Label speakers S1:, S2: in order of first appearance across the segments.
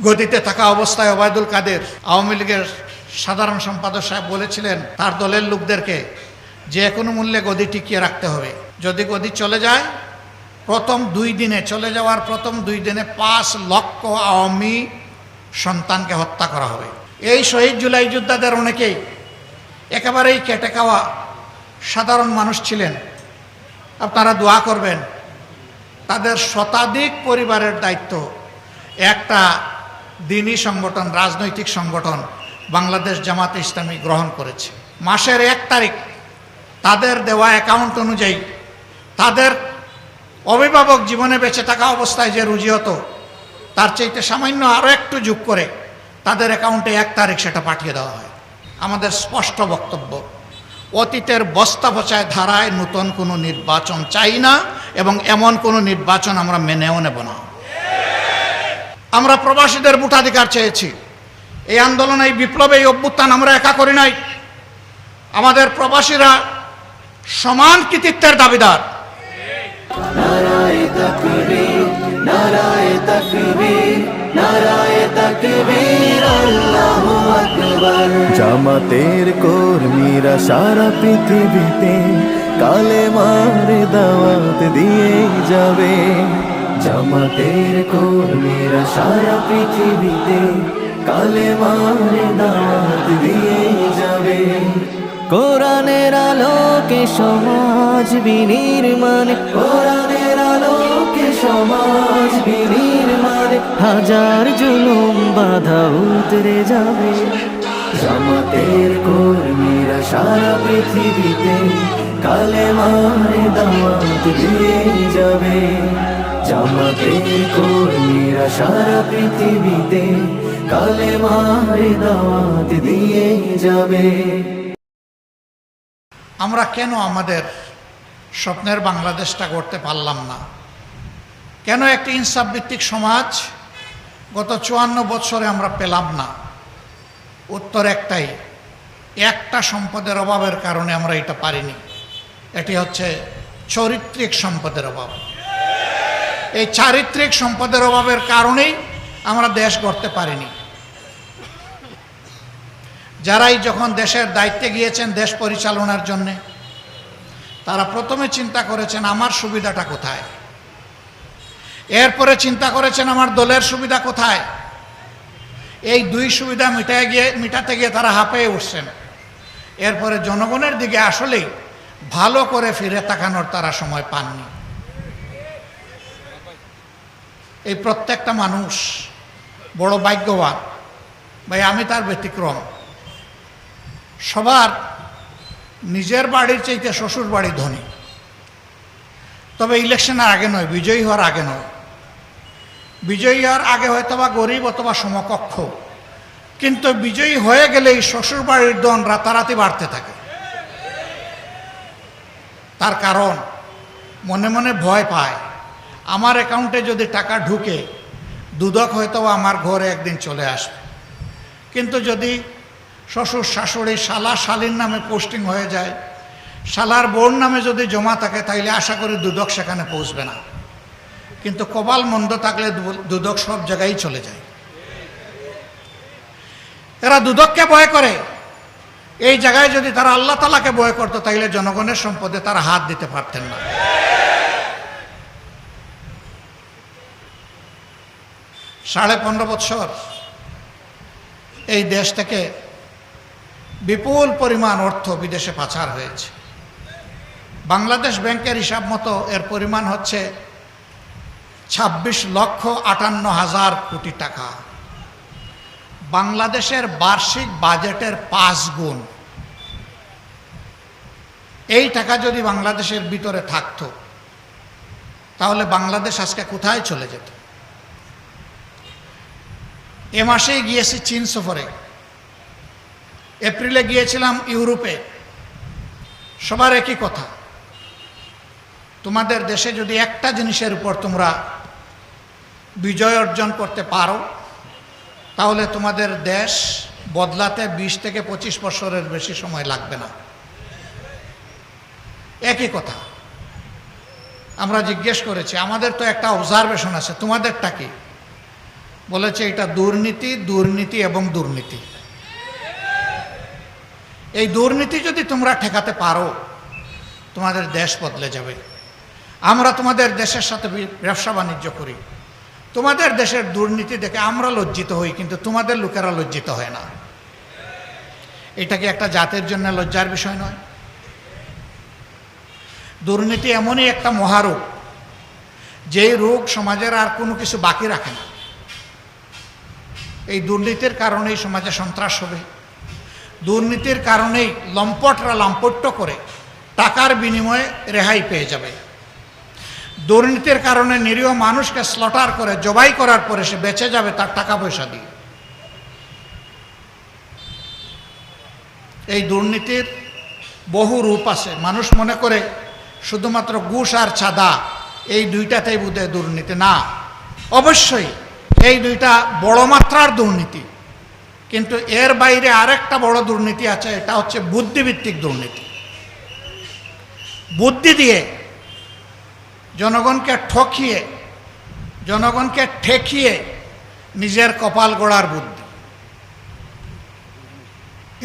S1: গদিতে থাকা অবস্থায় ওবায়দুল কাদের আওয়ামী লীগের সাধারণ সম্পাদক সাহেব বলেছিলেন তার দলের লোকদেরকে যে কোনো মূল্যে গদি টিকিয়ে রাখতে হবে। যদি গদি চলে যায়, চলে যাওয়ার প্রথম 2 দিনে 5 লক্ষ আওয়ামী সন্তানকে হত্যা করা হবে। এই শহীদ জুলাই যোদ্ধাদের অনেকেই একেবারেই কেটে খাওয়া সাধারণ মানুষ ছিলেন। আপনারা দোয়া করবেন, তাদের শতাধিক পরিবারের দায়িত্ব একটা দ্বীনি সংগঠন, রাজনৈতিক সংগঠন বাংলাদেশ জামাতে ইসলামী গ্রহণ করেছে। মাসের 1 তারিখ তাদের দেওয়া অ্যাকাউন্ট অনুযায়ী তাদের অভিভাবক জীবনে বেঁচে থাকা অবস্থায় যে রুজি হতো তার চাইতে সামান্য আরও একটু যোগ করে তাদের অ্যাকাউন্টে 1 তারিখ সেটা পাঠিয়ে দেওয়া হয়। আমাদের স্পষ্ট বক্তব্য, অতীতের বস্তা পচায় ধারায় নতুন কোনো নির্বাচন চাই না এবং এমন কোনো নির্বাচন আমরা মেনেও নেব না। আমরা প্রবাসীদের ভোটাধিকার চেয়েছি। এই আন্দোলন, এই বিপ্লবে, এই অভ্যুত্থান আমরা একা করি নাই। আমাদের প্রবাসীরা সমান কৃতিত্বের দাবিদার।
S2: নারায়ে তাকবীর, নারায়ে তাকবীর, নারায়ে তাকবীর, আল্লাহু আকবার।
S3: জামাতের কর্মীরা সারা পৃথিবীতে কালেমার দাওয়াত দিয়ে যাবে। জামাতের কর্মীরা সারা পৃথিবীতে কালেমার দাওয়াত দিয়ে যাবে। কোরআনের আলোকে সমাজ বিনির্মাণ, কোরআনের আলোকে সমাজ বিনির্মাণ, হাজার জুলুম বাধা উতরে যাবে। জামাতের কর্মীরা সারা পৃথিবীতে কালেমার দাওয়াত দিয়ে যাবে। জামাতের কর্মীরা সারা পৃথিবীতে কালেমার দাওয়াত দিয়ে যাবে।
S1: আমরা কেন আমাদের স্বপ্নের বাংলাদেশটা গড়তে পারলাম না? কেন একটি ইনসাফ ভিত্তিক সমাজ গত 54 বছরে আমরা পেলাম না? উত্তর একটাই, একটা সম্পদের অভাবের কারণে আমরা এটা পারিনি। এটি হচ্ছে চারিত্রিক সম্পদের অভাব। এই চারিত্রিক সম্পদের অভাবের কারণেই আমরা দেশ গড়তে পারিনি। যারাই যখন দেশের দায়িত্বে গিয়েছেন দেশ পরিচালনার জন্যে, তারা প্রথমে চিন্তা করেছেন আমার সুবিধাটা কোথায়, এরপরে চিন্তা করেছেন আমার দলের সুবিধা কোথায়। এই 2 সুবিধা মিটাতে গিয়ে তারা হাঁপিয়ে উঠছেন। এরপরে জনগণের দিকে আসলেই ভালো করে ফিরে তাকানোর তারা সময় পাননি। এই প্রত্যেকটা মানুষ বড় ভাগ্যবান ভাই, আমি তার ব্যতিক্রম। সবার নিজের বাড়ির চাইতে শ্বশুর বাড়ি ধনী, তবে ইলেকশনের আগে নয়, বিজয়ী হওয়ার আগে নয়। বিজয়ী হওয়ার আগে হয়তো বা গরিব অথবা সমকক্ষ, কিন্তু বিজয়ী হয়ে গেলেই শ্বশুর বাড়ির ধন রাতারাতি বাড়তে থাকে। তার কারণ মনে মনে ভয় পায়, আমার অ্যাকাউন্টে যদি টাকা ঢুকে দুদক হয়তো আমার ঘরে একদিন চলে আসবে। কিন্তু যদি শ্বশুর শাশুড়ি শালা শালীর নামে পোস্টিং হয়ে যায়, শালার বোন নামে যদি জমা থাকে, তাইলে আশা করি দুদক সেখানে পৌঁছবে না। কিন্তু কপাল মন্দ থাকলে দুদক সব জায়গায় চলে যায়। এরা দুদককে ভয় করে। এই জায়গায় যদি তারা আল্লাহ তাআলাকে ভয় করতো, তাইলে জনগণের সম্পদে তারা হাত দিতে পারতেন না। 15.5 বছর এই দেশ থেকে বিপুল পরিমাণ অর্থ বিদেশে পাচার হয়েছে। বাংলাদেশ ব্যাংকের হিসাব মতো এর পরিমাণ হচ্ছে 26,58,000 কোটি টাকা। বাংলাদেশের বার্ষিক বাজেটের 5 গুণ। এই টাকা যদি বাংলাদেশের ভিতরে থাকতো, তাহলে বাংলাদেশ আজকে কোথায় চলে যেত? এ মাসেই গিয়েছি চীন সফরে, এপ্রিলে গিয়েছিলাম ইউরোপে। সবার একই কথা, তোমাদের দেশে যদি একটা জিনিসের উপর তোমরা বিজয় অর্জন করতে পারো, তাহলে তোমাদের দেশ বদলাতে 20 থেকে 25 বছরের বেশি সময় লাগবে না। একই কথা। আমরা জিজ্ঞেস করেছি, আমাদের তো একটা অবজারভেশন আছে, তোমাদেরটা কি? বলেছে এটা দুর্নীতি, দুর্নীতি এবং দুর্নীতি। এই দুর্নীতি যদি তোমরা ঠেকাতে পারো, তোমাদের দেশ বদলে যাবে। আমরা তোমাদের দেশের সাথে ব্যবসা বাণিজ্য করি, তোমাদের দেশের দুর্নীতি দেখে আমরা লজ্জিত হই, কিন্তু তোমাদের লোকেরা লজ্জিত হয় না। এটা কি একটা জাতির জন্য লজ্জার বিষয় নয়? দুর্নীতি এমনই একটা মহারোগ, যেই রোগ সমাজের আর কোনো কিছু বাকি রাখে না। এই দুর্নীতির কারণেই সমাজে সন্ত্রাস হবে, দুর্নীতির কারণেই লম্পটরা লাম্পট্য করে টাকার বিনিময়ে রেহাই পেয়ে যাবে, দুর্নীতির কারণে নিরীহ মানুষকে স্লটার করে জবাই করার পরে সে বেঁচে যাবে তার টাকা পয়সা দিয়ে। এই দুর্নীতির বহু রূপ আছে। মানুষ মনে করে শুধুমাত্র ঘুষ আর চাঁদা, এই দুইটাতেই বোধহয় দুর্নীতি। না, অবশ্যই এই দুইটা বড় মাত্রার দুর্নীতি, কিন্তু এর বাইরে আরেকটা বড় দুর্নীতি আছে, এটা হচ্ছে বুদ্ধিভিত্তিক দুর্নীতি। বুদ্ধি দিয়ে জনগণকে ঠকিয়ে, জনগণকে ঠেকিয়ে নিজের কপাল গড়ার বুদ্ধি।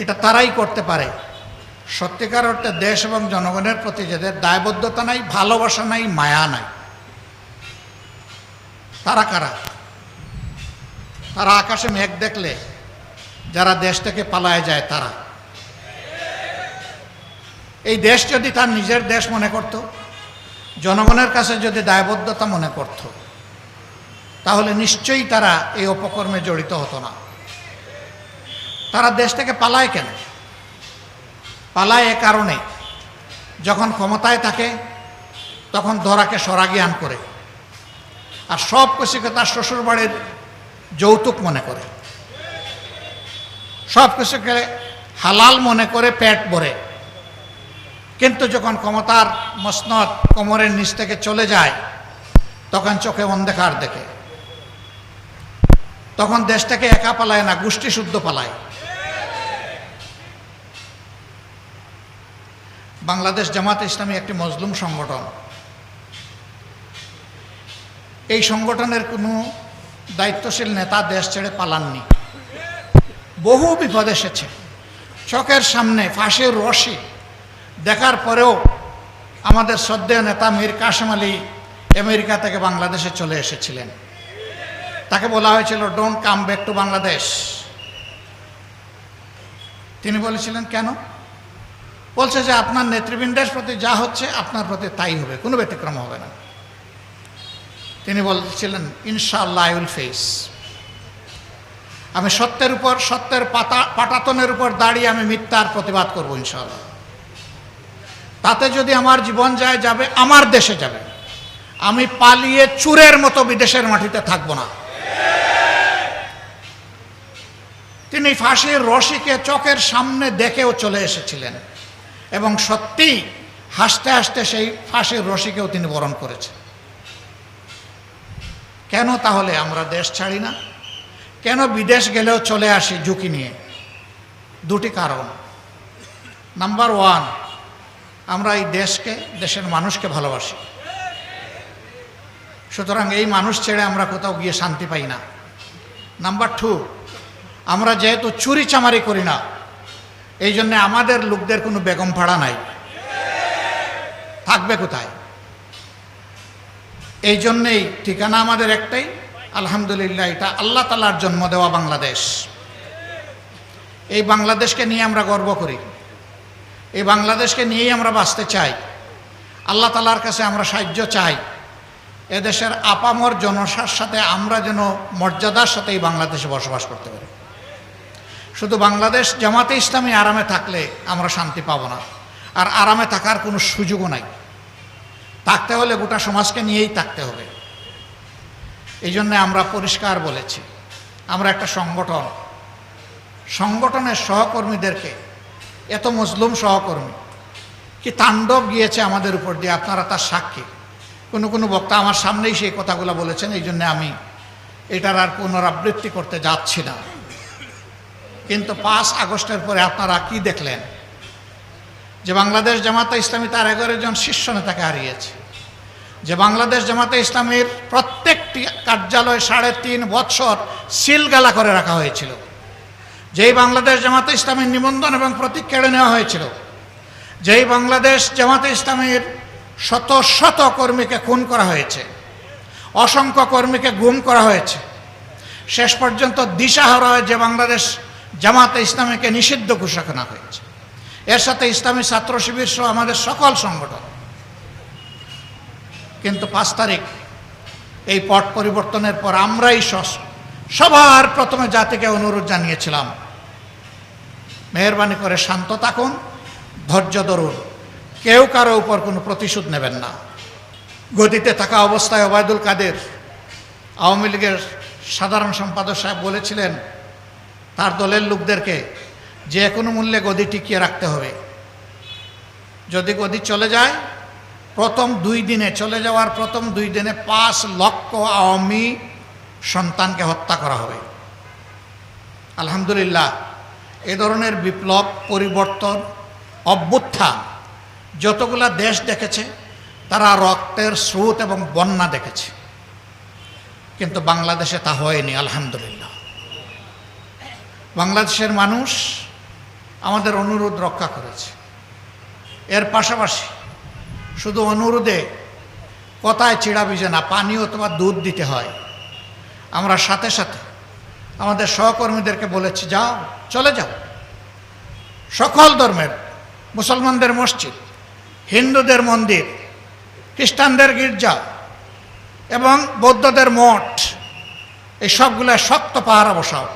S1: এটা তারাই করতে পারে সত্যিকার অর্থে দেশ এবং জনগণের প্রতি যাদের দায়বদ্ধতা নাই, ভালোবাসা নাই, মায়া নাই। তারা কারা? তারা আকাশে মেঘ দেখলে যারা দেশ থেকে পালায় যায় তারা। এই দেশ যদি তার নিজের দেশ মনে করত, জনগণের কাছে যদি দায়বদ্ধতা মনে করত, তাহলে নিশ্চয়ই তারা এই অপকর্মে জড়িত হতো না। তারা দেশ থেকে পালায় কেন? পালায় এ কারণে, যখন ক্ষমতায় থাকে তখন ধরাকে সরা জ্ঞান করে, আর সব কিছুকে তার শ্বশুরবাড়ির যৌতুক মনে করে, সব কিছুকে হালাল মনে করে পেট ভরে। কিন্তু যখন ক্ষমতার মসনদ কোমরের নিচ থেকে চলে যায়, তখন চোখে অন্ধকার দেখে। তখন দেশ থেকে একা পালায় না, গোষ্ঠী শুদ্ধ পালায়। বাংলাদেশ জামাতে ইসলামী একটি মজলুম সংগঠন। এই সংগঠনের কোনো দায়িত্বশীল নেতা দেশ ছেড়ে পালাননি। বহু বিপদ এসেছে, চোখের সামনে ফাঁসির রশি দেখার পরেও আমাদের শ্রদ্ধেয় নেতা মীর কাসেম আলী আমেরিকা থেকে বাংলাদেশে চলে এসেছিলেন। তাকে বলা হয়েছিল don't come back to Bangladesh. তিনি বলেছিলেন কেন? বলছে যে আপনার নেতৃবৃন্দের প্রতি যা হচ্ছে আপনার প্রতি তাই হবে, কোনো ব্যতিক্রম হবে না। তিনি বলছিলেন ইনশাআল্লাহ আই উইল ফেস। আমি সত্যের উপর, সত্যের পাটাতনের উপর দাঁড়িয়ে আমি মিথ্যার প্রতিবাদ করব ইনশাআল্লাহ। তাতে যদি আমার জীবন যায়, যাবে, আমার দেশে যাবে। আমি পালিয়ে চুরের মতো বিদেশের মাটিতে থাকব না। তিনি ফাঁসির রশিকে চোখের সামনে দেখেও চলে এসেছিলেন, এবং সত্যি হাসতে হাসতে সেই ফাঁসির রশিকেও তিনি বরণ করেছেন। কেন তাহলে আমরা দেশ ছাড়ি না? কেন বিদেশ গেলেও চলে আসি ঝুঁকি নিয়ে? দুটি কারণ। নাম্বার ওয়ান, আমরা এই দেশকে, দেশের মানুষকে ভালোবাসি, সুতরাং এই মানুষ ছেড়ে আমরা কোথাও গিয়ে শান্তি পাই না। নাম্বার টু, আমরা যেহেতু চুরি চামারি করি না, এই জন্যে আমাদের লোকদের কোনো বেগম ভাড়া নাই, থাকবে কোথায়? এই জন্যেই ঠিকানা আমাদের একটাই, আলহামদুলিল্লাহ, এটা আল্লাহ তাআলার জন্ম দেওয়া বাংলাদেশ। এই বাংলাদেশকে নিয়ে আমরা গর্ব করি, এই বাংলাদেশকে নিয়েই আমরা বাঁচতে চাই। আল্লাহ তাআলার কাছে আমরা সাহায্য চাই, এদেশের আপামর জনসার সাথে আমরা যেন মর্যাদার সাথে এই বাংলাদেশে বসবাস করতে পারি। শুধু বাংলাদেশ জামাতে ইসলামী আরামে থাকলে আমরা শান্তি পাব না, আর আরামে থাকার কোনো সুযোগও নাই। থাকতে হলে গোটা সমাজকে নিয়েই থাকতে হবে। এই জন্যে আমরা পরিষ্কার বলেছি, আমরা একটা সংগঠন, সংগঠনের সহকর্মীদেরকে, এত মজলুম সহকর্মী কি তাণ্ডব গিয়েছে আমাদের উপর দিয়ে, আপনারা তার সাক্ষী। কোনো বক্তা আমার সামনেই সেই কথাগুলো বলেছেন, এই জন্য আমি এটার আর পুনরাবৃত্তি করতে যাচ্ছি না। কিন্তু 5 আগস্টের পরে আপনারা কি দেখলেন? যে বাংলাদেশ জামাতে ইসলামী তার 11 জন শীর্ষ নেতাকে হারিয়েছে, যে বাংলাদেশ জামাতে ইসলামীর প্রত্যেকটি কার্যালয় 3.5 বছর সিলগালা করে রাখা হয়েছিল, যেই বাংলাদেশ জামাতে ইসলামীর নিবন্ধন এবং প্রতীক কেড়ে নেওয়া হয়েছিল, যেই বাংলাদেশ জামাতে ইসলামীর শত শত কর্মীকে খুন করা হয়েছে, অসংখ্য কর্মীকে গুম করা হয়েছে, শেষ পর্যন্ত দিশাহারা হয়ে যে বাংলাদেশ জামাতে ইসলামীকে নিষিদ্ধ ঘোষণা হয়েছে, এর সাথে ইসলামী ছাত্র শিবির সহ আমাদের সকল সংগঠন। কিন্তু 5 তারিখ এই পট পরিবর্তনের পর আমরাই সবার প্রথমে জাতিকে অনুরোধ জানিয়েছিলাম, মেহেরবানি করে শান্ত থাকুন, ধৈর্য ধরুন, কেউ কারো উপর কোনো প্রতিশোধ নেবেন না। গদিতে থাকা অবস্থায় ওবায়দুল কাদের আওয়ামী লীগের সাধারণ সম্পাদক সাহেব বলেছিলেন তার দলের লোকদেরকে যে কোনো মূল্যে গদি টিকিয়ে রাখতে হবে। যদি গদি চলে যায়, চলে যাওয়ার প্রথম 2 দিনে 5 লক্ষ আওয়ামী সন্তানকে হত্যা করা হবে। আলহামদুলিল্লাহ, এ ধরনের বিপ্লব, পরিবর্তন, অভ্যুত্থান যতগুলা দেশ দেখেছে তারা রক্তের স্রোত এবং বন্যা দেখেছে, কিন্তু বাংলাদেশে তা হয়নি। আলহামদুলিল্লাহ, বাংলাদেশের মানুষ আমাদের অনুরোধ রক্ষা করেছে। এর পাশাপাশি শুধু অনুরোধে কথায় চিড়া ভিজে না, পানি অথবা দুধ দিতে হয়। আমরা সাথে সাথে আমাদের সহকর্মীদেরকে বলেছি, যাও, চলে যাও, সকল ধর্মের, মুসলমানদের মসজিদ, হিন্দুদের মন্দির, খ্রিস্টানদের গির্জা এবং বৌদ্ধদের মঠ, এই সবগুলো শক্ত পাহারা বসাও,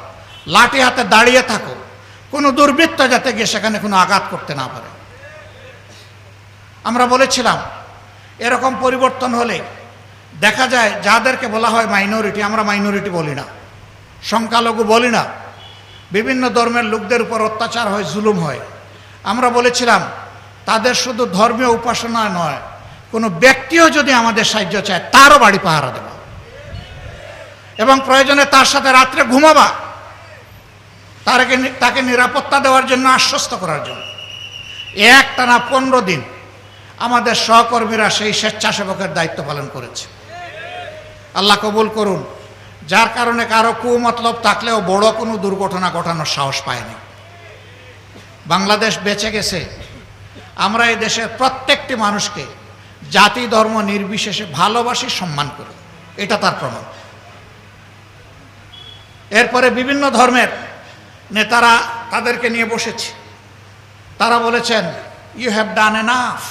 S1: লাঠি হাতে দাঁড়িয়ে থাকো, কোনো দুর্বৃত্ত যাতে গিয়ে সেখানে কোনো আঘাত করতে না পারে। আমরা বলেছিলাম এরকম পরিবর্তন হলে দেখা যায় যাদেরকে বলা হয় মাইনরিটি, আমরা মাইনরিটি বলি না, সংখ্যালঘু বলি না, বিভিন্ন ধর্মের লোকদের উপর অত্যাচার হয়, জুলুম হয়। আমরা বলেছিলাম তাদের শুধু ধর্মীয় উপাসনা নয়, কোনো ব্যক্তিও যদি আমাদের সাহায্য চায় তারও বাড়ি পাহারা দেব এবং প্রয়োজনে তার সাথে রাত্রে ঘুমাবা, তাকে নিরাপত্তা দেওয়ার জন্য, আশ্বস্ত করার জন্য। একটানা 15 দিন আমাদের সহকর্মীরা সেই স্বেচ্ছাসেবকের দায়িত্ব পালন করেছে। আল্লাহ কবুল করুন, যার কারণে কারো কুমতলব থাকলেও বড় কোনো দুর্ঘটনা ঘটানোর সাহস পায়নি। বাংলাদেশ বেঁচে গেছে। আমরা এই দেশের প্রত্যেকটি মানুষকে জাতি ধর্ম নির্বিশেষে ভালোবাসি, সম্মান করি, এটা তার প্রমাণ। এরপরে বিভিন্ন ধর্মের নেতারা তাদেরকে নিয়ে বসেছে, তারা বলেছেন ইউ হ্যাভ ডান এনাফ,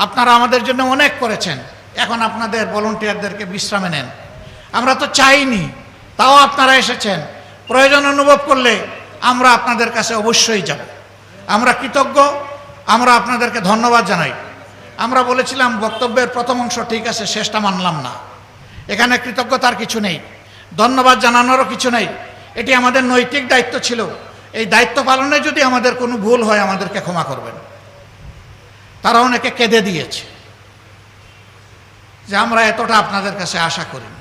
S1: আপনারা আমাদের জন্য অনেক করেছেন, এখন আপনাদের ভলান্টিয়ারদেরকে বিশ্রামে নেন। আমরা তো চাইনি, তাও আপনারা এসেছেন, প্রয়োজন অনুভব করলে আমরা আপনাদের কাছে অবশ্যই যাব। আমরা কৃতজ্ঞ, আমরা আপনাদেরকে ধন্যবাদ জানাই। আমরা বলেছিলাম বক্তব্যের প্রথম অংশ ঠিক আছে, শেষটা মানলাম না, এখানে কৃতজ্ঞতার কিছু নেই, ধন্যবাদ জানানোরও কিছু নেই, এটি আমাদের নৈতিক দায়িত্ব ছিল। এই দায়িত্ব পালনে যদি আমাদের কোনো ভুল হয় আমাদেরকে ক্ষমা করবেন। তারা অনেকে কেঁদে দিয়েছে যে আমরা এতটা আপনাদের কাছে আশা করিনি।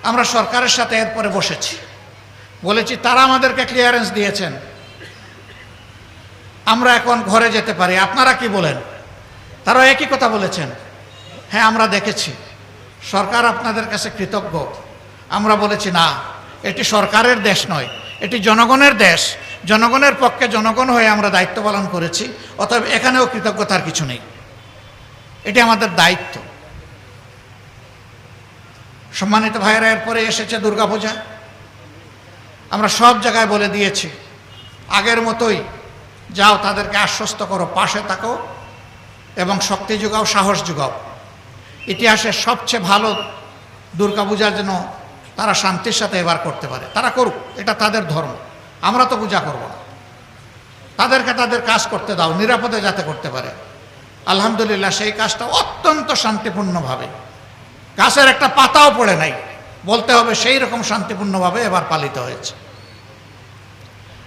S1: আমরা সরকারের সাথে এরপরে বসেছি, বলেছি তারা আমাদেরকে ক্লিয়ারেন্স দিয়েছেন, আমরা এখন ঘরে যেতে পারি, আপনারা কি বলেন? তারা একই কথা বলেছেন, হ্যাঁ আমরা দেখেছি, সরকার আপনাদের কাছে কৃতজ্ঞ। আমরা বলেছি না, এটি সরকারের দেশ নয়, এটি জনগণের দেশ, জনগণের পক্ষে জনগণ হয়ে আমরা দায়িত্ব পালন করেছি, অতএব এখানেও কৃতজ্ঞতার কিছু নেই, এটি আমাদের দায়িত্ব। সম্মানিত ভাইয়েরা, এরপরে এসেছে দুর্গাপূজা। আমরা সব জায়গায় বলে দিয়েছি, আগের মতোই যাও, তাদেরকে আশ্বস্ত করো, পাশে থাকো এবং শক্তি যোগাও, সাহস যোগাও। ইতিহাসের সবচেয়ে ভালো দুর্গাপূজার জন্য তারা শান্তির সাথে এবার করতে পারে, তারা করুক, এটা তাদের ধর্ম, আমরা তো পূজা করব না। তাদেরকে তাদের কাজ করতে দাও, নিরাপদে যাতে করতে পারে। আলহামদুলিল্লাহ, সেই কাজটা অত্যন্ত শান্তিপূর্ণভাবে, গাছের একটা পাতাও পড়ে নাই বলতে হবে, সেই রকম শান্তিপূর্ণভাবে এবার পালিত হয়েছে।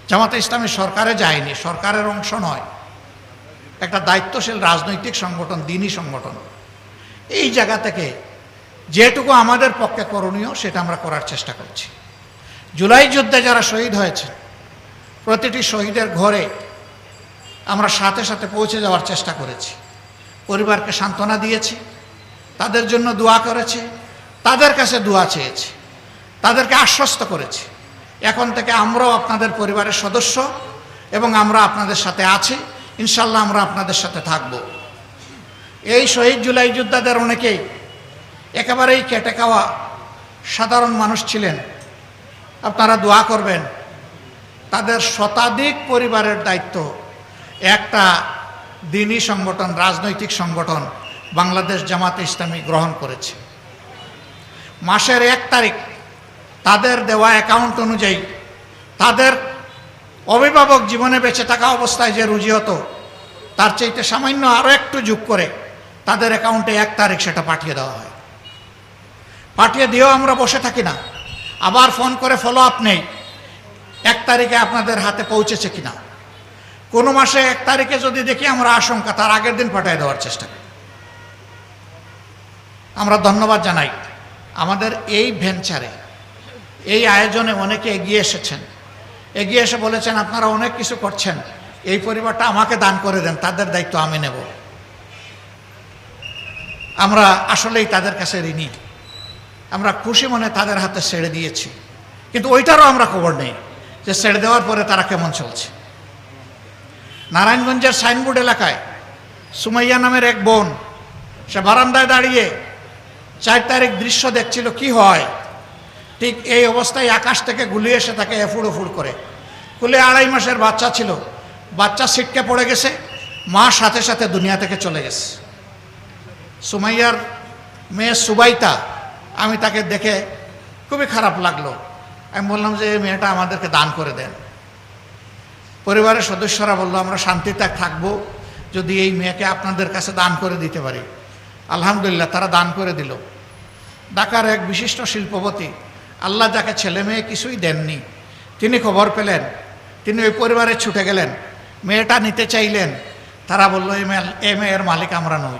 S1: জামাতে ইসলামী সরকারে যায়নি, সরকারের অংশ নয়, একটা দায়িত্বশীল রাজনৈতিক সংগঠন, দ্বীনি সংগঠন। এই জায়গা থেকে যেটুকু আমাদের পক্ষে করণীয় সেটা আমরা করার চেষ্টা করছি। জুলাই যুদ্ধে যারা শহীদ হয়েছে, প্রতিটি শহীদের ঘরে আমরা সাথে সাথে পৌঁছে যাওয়ার চেষ্টা করেছি। পরিবারকে সান্ত্বনা দিয়েছি, তাদের জন্য দোয়া করেছি, তাদের কাছে দোয়া চেয়েছি, তাদেরকে আশ্বস্ত করেছি এখন থেকে আমরাও আপনাদের পরিবারের সদস্য এবং আমরা আপনাদের সাথে আছি, ইনশাল্লাহ আমরা আপনাদের সাথে থাকব। এই শহীদ জুলাই যোদ্ধাদের অনেকেই একেবারেই কেটে খাওয়া সাধারণ মানুষ ছিলেন। আপনারা দোয়া করবেন, তাদের শতাধিক পরিবারের দায়িত্ব একটা দ্বীনি সংগঠন, রাজনৈতিক সংগঠন বাংলাদেশ জামাতে ইসলামী গ্রহণ করেছে। মাসের 1 তারিখ তাদের দেওয়া অ্যাকাউন্ট অনুযায়ী তাদের অভিভাবক জীবনে বেঁচে থাকা অবস্থায় যে রুজি হতো তার চাইতে সামান্য আরও একটু যোগ করে তাদের অ্যাকাউন্টে 1 তারিখ সেটা পাঠিয়ে দেওয়া হয়। পাঠিয়ে দিয়েও আমরা বসে থাকি না, আবার ফোন করে ফলো আপ নেই 1 তারিখে আপনাদের হাতে পৌঁছেছে কিনা। কোনো মাসে 1 তারিখে যদি দেখি আমরা আশঙ্কা তার আগের দিন পাঠিয়ে দেওয়ার চেষ্টা করি। আমরা ধন্যবাদ জানাই আমাদের এই ভেঞ্চারে, এই আয়োজনে অনেকে এগিয়ে এসেছেন, এগিয়ে এসে বলেছেন আপনারা অনেক কিছু করছেন, এই পরিবারটা আমাকে দান করে দেন, তাদের দায়িত্ব আমি নেব। আমরা আসলেই তাদের কাছে ঋণী। আমরা খুশি মনে তাদের হাতে ছেড়ে দিয়েছি, কিন্তু ওইটারও আমরা খবর নেই যে ছেড়ে দেওয়ার পরে তারা কেমন চলছে। নারায়ণগঞ্জের সাইনবোর্ড এলাকায় সুমাইয়া নামের এক বোন, সে বারান্দায় দাঁড়িয়ে 4 তারিখ দৃশ্য দেখছিল কি হয়। ঠিক এই অবস্থায় আকাশ থেকে গুলি এসে তাকে এফুড় উফুড় করে, কুলে 2.5 মাসের বাচ্চা ছিল, বাচ্চা ছিটকে পড়ে গেছে, মা সাথে সাথে দুনিয়া থেকে চলে গেছে। সুমাইয়ার মেয়ে সুবাইতা, আমি তাকে দেখে খুবই খারাপ লাগলো। আমি বললাম যে এই মেয়েটা আমাদেরকে দান করে দেন। পরিবারের সদস্যরা বললো আমরা শান্তিতে থাকবো যদি এই মেয়েকে আপনাদের কাছে দান করে দিতে পারি। আলহামদুলিল্লাহ তারা দান করে দিল। ঢাকার এক বিশিষ্ট শিল্পপতি, আল্লাহ যাকে ছেলে মেয়ে কিছুই দেননি, তিনি খবর পেলেন, তিনি ওই পরিবারে ছুটে গেলেন, মেয়েটা নিতে চাইলেন। তারা বলল এই মেয়ের মালিক আমরা নই,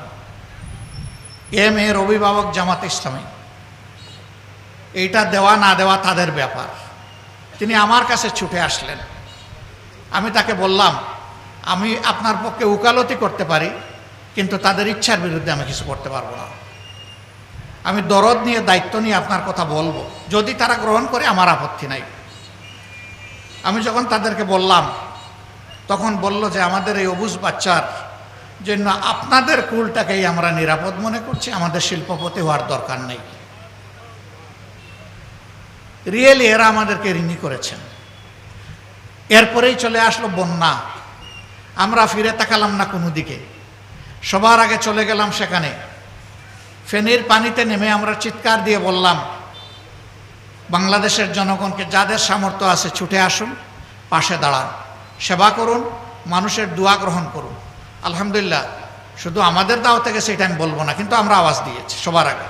S1: এ মেয়ের অভিভাবক জামাতে ইসলামী, এইটা দেওয়া না দেওয়া তাদের ব্যাপার। তিনি আমার কাছে ছুটে আসলেন। আমি তাকে বললাম আমি আপনার পক্ষে উকালতি করতে পারি, কিন্তু তাদের ইচ্ছার বিরুদ্ধে আমি কিছু করতে পারবো না। আমি দরদ নিয়ে দায়িত্ব নিয়ে আপনার কথা বলবো, যদি তারা গ্রহণ করে আমার আপত্তি নাই। আমি যখন তাদেরকে বললাম তখন বলল যে আমাদের এই অবুঝ বাচ্চার জন্য আপনাদের কুলটাকেই আমরা নিরাপদ মনে করছি, আমাদের শিল্পপতি হওয়ার দরকার নেই। রিয়েলি এরা আমাদেরকে ঋণী করেছেন। এরপরেই চলে আসলো বন্যা, আমরা ফিরে তাকালাম না কোনো দিকে, সবার আগে চলে গেলাম সেখানে। ফেনীর পানিতে নেমে আমরা চিৎকার দিয়ে বললাম বাংলাদেশের জনগণকে যাদের সামর্থ্য আছে ছুটে আসুন, পাশে দাঁড়ান, সেবা করুন, মানুষের দোয়া গ্রহণ করুন। আলহামদুলিল্লাহ শুধু আমাদের দাও থেকে সেটা আমি বলবো না, কিন্তু আমরা আওয়াজ দিয়েছি সবার আগে।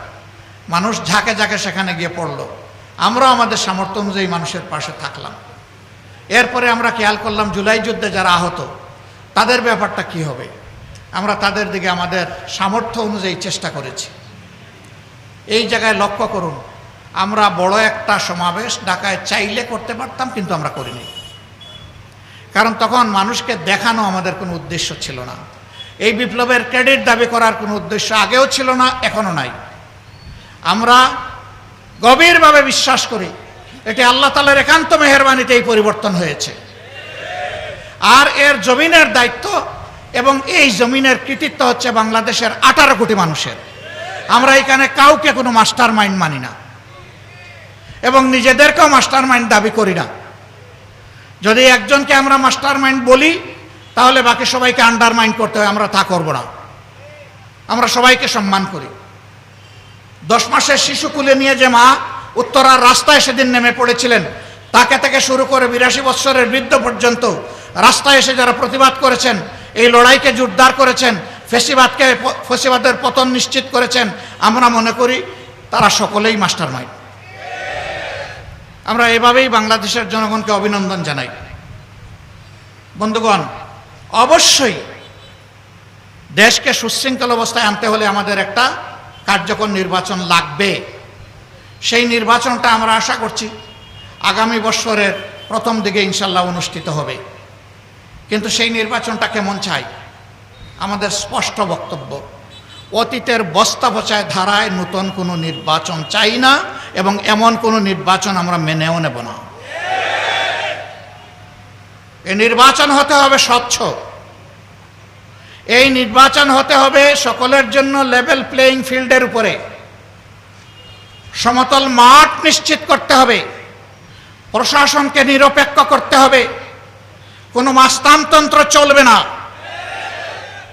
S1: মানুষ ঝাঁকে ঝাঁকে সেখানে গিয়ে পড়লো, আমরাও আমাদের সামর্থ্য অনুযায়ী মানুষের পাশে থাকলাম। এরপরে আমরা খেয়াল করলাম জুলাই যুদ্ধে যারা আহত তাদের ব্যাপারটা কি হবে। আমরা তাদের দিকে আমাদের সামর্থ্য অনুযায়ী চেষ্টা করেছি। এই জায়গায় লক্ষ্য করুন, আমরা বড় একটা সমাবেশ ঢাকায় চাইলে করতে পারতাম, কিন্তু আমরা করিনি। কারণ তখন মানুষকে দেখানো আমাদের কোনো উদ্দেশ্য ছিল না। এই বিপ্লবের ক্রেডিট দাবি করার কোনো উদ্দেশ্য আগেও ছিল না, এখনো নাই। আমরা গভীরভাবে বিশ্বাস করি এটি আল্লাহ তাআলার একান্ত মেহেরবানিতে এই পরিবর্তন হয়েছে। আর এর জমিনের দায়িত্ব এবং এই জমিনের কৃতিত্ব হচ্ছে বাংলাদেশের 18 কোটি মানুষের। আমরা এখানে কাউকে কোনো মাস্টার মাইন্ড মানি না এবং নিজেদেরকেও মাস্টার মাইন্ড দাবি করি না। যদি একজনকে আমরা মাস্টার মাইন্ড বলি তাহলে বাকি সবাইকে আন্ডারমাইন্ড করতে হয়, আমরা তা করব না। আমরা সবাইকে সম্মান করি। 10 মাসের শিশু কুলে নিয়ে যে মা উত্তরার রাস্তায় সেদিন নেমে পড়েছিলেন, তাকে থেকে শুরু করে 82 বছরের বৃদ্ধ পর্যন্ত রাস্তায় এসে যারা প্রতিবাদ করেছেন, এই লড়াইকে জোরদার করেছেন, ফ্যাসিবাদের পতন নিশ্চিত করেছেন, আমরা মনে করি তারা সকলেই মাস্টার মাইন্ড। আমরা এভাবেই বাংলাদেশের জনগণকে অভিনন্দন জানাই। বন্ধুগণ, অবশ্যই দেশকে সুশৃঙ্খল অবস্থায় আনতে হলে আমাদের একটা কার্যকর নির্বাচন লাগবে। সেই নির্বাচনটা আমরা আশা করছি আগামী বছরের প্রথম দিকে ইনশাল্লাহ অনুষ্ঠিত হবে। কিন্তু সেই নির্বাচনটা কেমন চাই? আমাদের স্পষ্ট বক্তব্য, অতীতের বস্তা পচায় ধারায় নতুন কোনো নির্বাচন চাই না, এবং এমন কোনো নির্বাচন আমরা মেনেও নেব না। এই নির্বাচন হতে হবে স্বচ্ছ, এই নির্বাচন হতে হবে সকলের জন্য লেভেল প্লেইং ফিল্ডের উপরে, সমতল মাঠ নিশ্চিত করতে হবে, প্রশাসনকে নিরপেক্ষ করতে হবে, কোনো মাস্তানতন্ত্র চলবে না,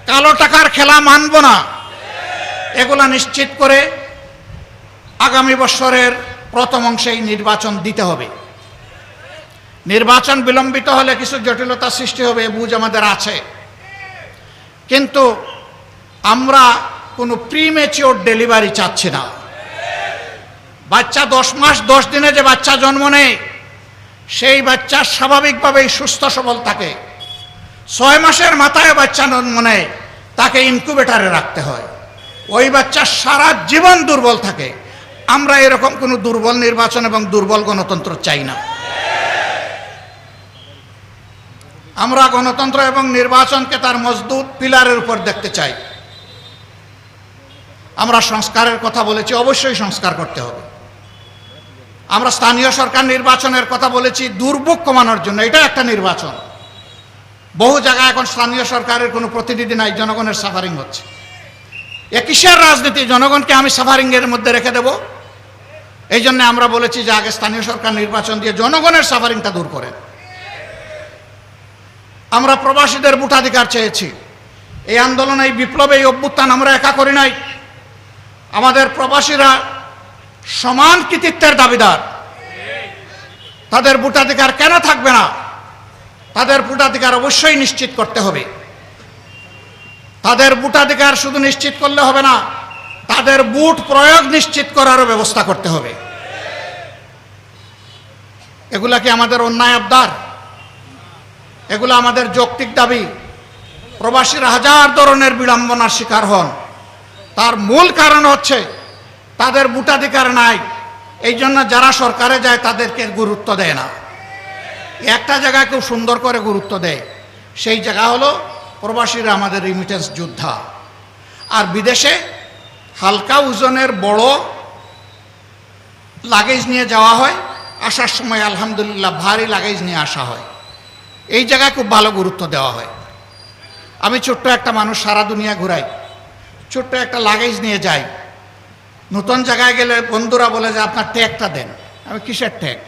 S1: কালো টাকার খেলা মানব না। এগুলা নিশ্চিত করে আগামী বছরের প্রথম অংশেই নির্বাচন দিতে হবে। নির্বাচন বিলম্বিত হলে কিছু জটিলতা সৃষ্টি হবে, বুঝ আমাদের আছে, কিন্তু আমরা কোনো প্রিমেচিওর ডেলিভারি চাচ্ছি না। বাচ্চা 10 মাস 10 দিনে যে বাচ্চা জন্ম নেয়, সেই বাচ্চা স্বাভাবিকভাবেই সুস্থ সবল থাকে। 6 মাসের মাথায় বাচ্চা জন্ম নেয়, তাকে ইনকিউবেটরে রাখতে হয়, ওই বাচ্চা সারা জীবন দুর্বল থাকে। আমরা এরকম কোনো দুর্বল নির্বাচন এবং দুর্বল গণতন্ত্র চাই না। আমরা গণতন্ত্র এবং নির্বাচনকে তার মজবুত পিলারের উপর দেখতে চাই। আমরা সংস্কারের কথা বলেছি, অবশ্যই সংস্কার করতে হবে। আমরা স্থানীয় সরকার নির্বাচনের কথা বলেছি দুর্ভোগ কমানোর জন্য, এটা একটা নির্বাচন। বহু জায়গায় এখন স্থানীয় সরকারের কোনো প্রতিনিধি নাই, জনগণের সাফারিং হচ্ছে। এ কিসের রাজনীতি? জনগণকে আমি সাফারিংয়ের মধ্যে রেখে দেব? এই জন্য আমরা বলেছি যে আগে স্থানীয় সরকার নির্বাচন দিয়ে জনগণের সাফারিংটা দূর করেন। আমরা প্রবাসীদের ভোটাধিকার চেয়েছি। এই আন্দোলন, এই বিপ্লব, এই অভ্যুত্থান আমরা একা করি নাই। আমাদের প্রবাসীরা সমান কৃতিত্বের দাবিদার। তাদের ভোটাধিকার কেন থাকবে না? তাদের ভোটাধিকার অবশ্যই নিশ্চিত করতে হবে। তাদের ভোটাধিকার শুধু নিশ্চিত করলে হবে না, তাদের ভোট প্রয়োগ নিশ্চিত করারও ব্যবস্থা করতে হবে। এগুলা কি আমাদের অন্যায় আবদার? এগুলো আমাদের যৌক্তিক দাবি। প্রবাসীরা হাজার ধরনের বিড়ম্বনার শিকার হন, তার মূল কারণ হচ্ছে তাদের ভোটাধিকার নাই। এই জন্য যারা সরকারে যায় তাদেরকে গুরুত্ব দেয় না। একটা জায়গায় খুব সুন্দর করে গুরুত্ব দেয়, সেই জায়গা হলো প্রবাসীরা আমাদের রিমিটেন্স যোদ্ধা। আর বিদেশে হালকা ওজনের বড় লাগেজ নিয়ে যাওয়া হয়, আসার সময় আলহামদুলিল্লাহ ভারী লাগেজ নিয়ে আসা হয়। এই জায়গায় খুব ভালো গুরুত্ব দেওয়া হয়। আমি ছোট্ট একটা মানুষ, সারা দুনিয়া ঘুরাই, ছোট্ট একটা লাগেজ নিয়ে যাই। নতুন জায়গায় গেলে বন্ধুরা বলে যে আপনার ট্যাগটা দেন। আমি কিসের ট্যাগ?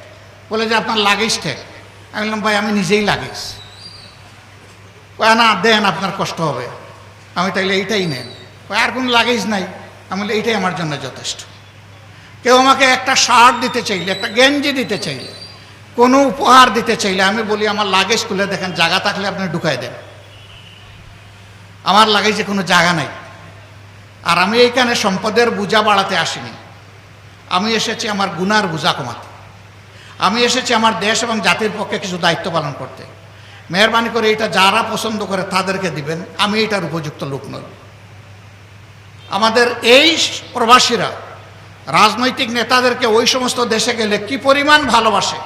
S1: বলে যে আপনার লাগেজ ট্যাগ। আমি বললাম ভাই আমি নিজেই লাগেজ। না দেন, আপনার কষ্ট হবে। আমি তাইলে এইটাই নেন। আর কোনো লাগেজ নাই। আমি বলি এইটাই আমার জন্য যথেষ্ট। কেউ আমাকে একটা শার্ট দিতে চাইলে, একটা গেঞ্জি দিতে চাইলে, কোনো উপহার দিতে চাইলে আমি বলি আমার লাগেজ খুলে দেখেন, জায়গা থাকলে আপনি ঢুকাই দেন। আমার লাগেজে কোনো জায়গা নাই। আর আমি এইখানে সম্পদের বোঝা বাড়াতে আসিনি, আমি এসেছি আমার গুনার বোঝা কমাতে। আমি এসেছি আমার দেশ এবং জাতির পক্ষে কিছু দায়িত্ব পালন করতে। মেহরবানি করে এটা যারা পছন্দ করে তাদেরকে দিবেন, আমি এটার উপযুক্ত লোক নই। আমাদের এই প্রবাসীরা রাজনৈতিক নেতাদেরকে ওই সমস্ত দেশে গেলে কি পরিমাণ ভালোবাসে।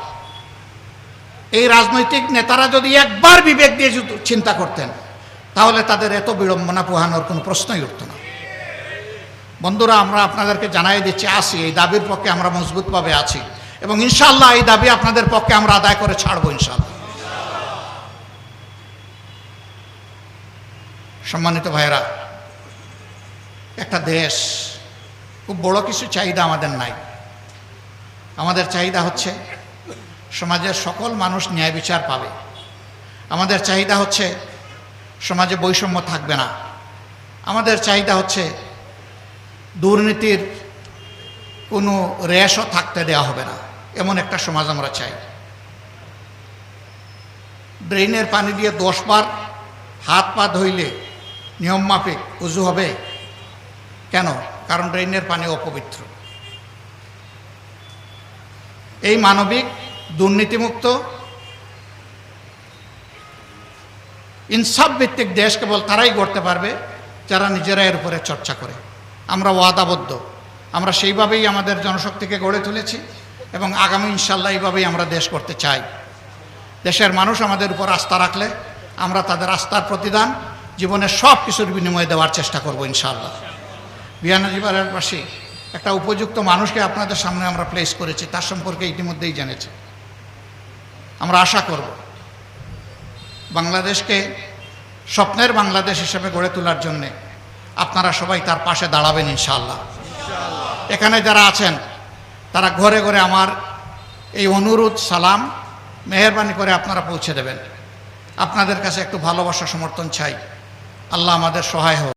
S1: এই রাজনৈতিক নেতারা যদি একবার বিবেক দিয়ে চিন্তা করতেন, তাহলে তাদের এত বিড়ম্বনা পোহানোর কোনো প্রশ্নই উঠত না। বন্ধুরা, আমরা আপনাদেরকে জানাই দিচ্ছি, আসি এই দাবির পক্ষে আমরা মজবুতভাবে আছি, এবং ইনশাআল্লাহ এই দাবি আপনাদের পক্ষে আমরা আদায় করে ছাড়বো ইনশাআল্লাহ। সম্মানিত ভাইয়েরা, একটা দেশ, খুব বড় কিছু চাহিদা আমাদের নাই। আমাদের চাহিদা হচ্ছে সমাজের সকল মানুষ ন্যায় বিচার পাবে। আমাদের চাহিদা হচ্ছে সমাজে বৈষম্য থাকবে না। আমাদের চাহিদা হচ্ছে দুর্নীতির কোনো রেশও থাকতে দেওয়া হবে না, এমন একটা সমাজ আমরা চাই। ড্রেনের পানি দিয়ে 10 বার হাত পা ধুইলে নিয়ম মাফিক উজু হবে কেন? কারণ ড্রেনের পানি অপবিত্র। এই মানবিক, দুর্নীতিমুক্ত, ইনসাফ ভিত্তিক দেশ কেবল তারাই গড়তে পারবে যারা নিজেরা এর উপরে চর্চা করে। আমরা ওয়াদাবদ্ধ, আমরা সেইভাবেই আমাদের জনশক্তিকে গড়ে তুলেছি, এবং আগামী ইনশাল্লাহ এইভাবেই আমরা দেশ করতে চাই। দেশের মানুষ আমাদের উপর আস্থা রাখলে আমরা তাদের আস্থার প্রতিদান জীবনের সব কিছুর বিনিময়ে দেওয়ার চেষ্টা করব ইনশাআল্লাহ। বিয়ানীবাজারের পাশে একটা উপযুক্ত মানুষকে আপনাদের সামনে আমরা প্লেস করেছি, তার সম্পর্কে ইতিমধ্যেই জেনেছি। আমরা আশা করব বাংলাদেশকে স্বপ্নের বাংলাদেশ হিসেবে গড়ে তোলার জন্যে আপনারা সবাই তার পাশে দাঁড়াবেন ইনশাআল্লাহ। এখানে যারা আছেন তারা ঘরে ঘরে আমার এই অনুরোধ সালাম মেহেরবানি করে আপনারা পৌঁছে দেবেন। আপনাদের কাছে একটু ভালোবাসা সমর্থন চাই। আল্লাহ আমাদের সহায় হোক।